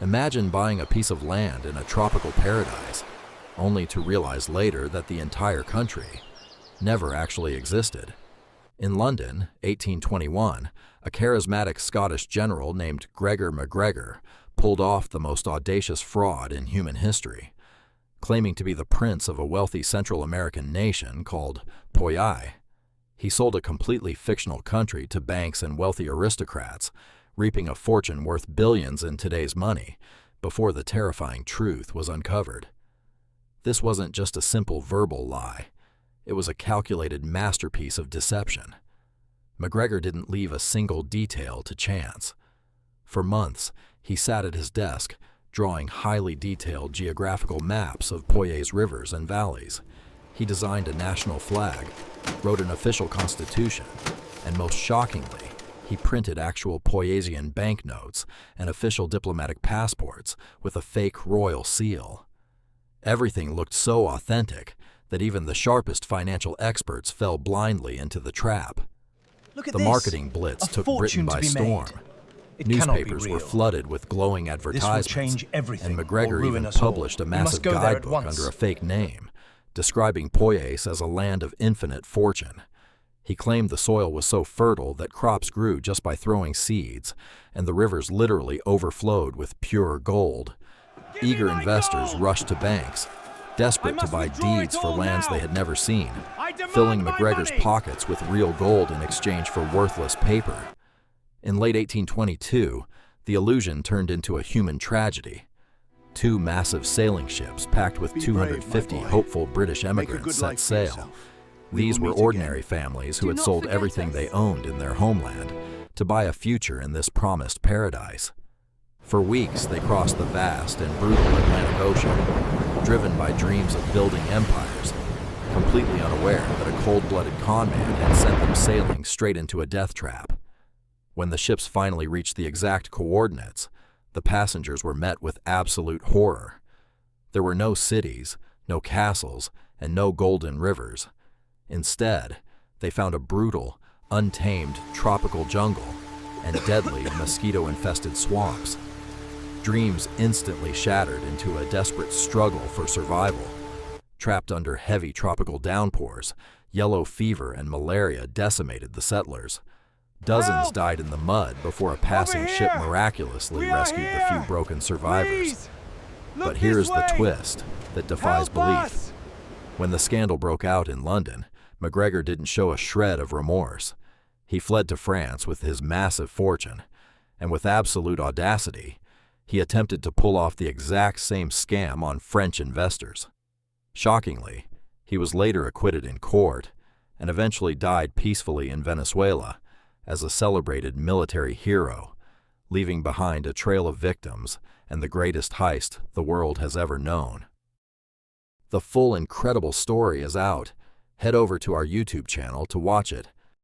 Imagine buying a piece of land in a tropical paradise, only to realize later that the entire country never actually existed. In London, 1821, a charismatic Scottish general named Gregor MacGregor pulled off the most audacious fraud in human history. Claiming to be the prince of a wealthy Central American nation called Poyais, he sold a completely fictional country to banks and wealthy aristocrats, reaping a fortune worth billions in today's money before the terrifying truth was uncovered. This wasn't just a simple verbal lie. It was a calculated masterpiece of deception. MacGregor didn't leave a single detail to chance. For months, he sat at his desk, drawing highly detailed geographical maps of Poyais rivers and valleys. He designed a national flag, wrote an official constitution, and most shockingly, he printed actual Poyaisian banknotes and official diplomatic passports with a fake royal seal. Everything looked so authentic that even the sharpest financial experts fell blindly into the trap. The marketing blitz took Britain by storm. Newspapers were flooded with glowing advertisements, and MacGregor even published a massive guidebook under a fake name, describing Poyais as a land of infinite fortune. He claimed the soil was so fertile that crops grew just by throwing seeds, and the rivers literally overflowed with pure gold. Eager investors rushed to banks, desperate to buy deeds for lands they had never seen, filling MacGregor's pockets with real gold in exchange for worthless paper. In late 1822, the illusion turned into a human tragedy. Two massive sailing ships packed with 250 hopeful British emigrants set sail. These were ordinary families who had sold everything they owned in their homeland to buy a future in this promised paradise. For weeks, they crossed the vast and brutal Atlantic Ocean, driven by dreams of building empires, completely unaware that a cold-blooded conman had sent them sailing straight into a death trap. When the ships finally reached the exact coordinates, the passengers were met with absolute horror. There were no cities, no castles, and no golden rivers. Instead, they found a brutal, untamed tropical jungle and deadly mosquito-infested swamps. Dreams instantly shattered into a desperate struggle for survival. Trapped under heavy tropical downpours, yellow fever and malaria decimated the settlers. Dozens died in the mud before a passing ship miraculously rescued the few broken survivors. But here's the twist that defies belief. When the scandal broke out in London, MacGregor didn't show a shred of remorse. He fled to France with his massive fortune, and with absolute audacity, he attempted to pull off the exact same scam on French investors. Shockingly, he was later acquitted in court and eventually died peacefully in Venezuela as a celebrated military hero, leaving behind a trail of victims and the greatest heist the world has ever known. The full incredible story is out. Head over to our YouTube channel to watch it.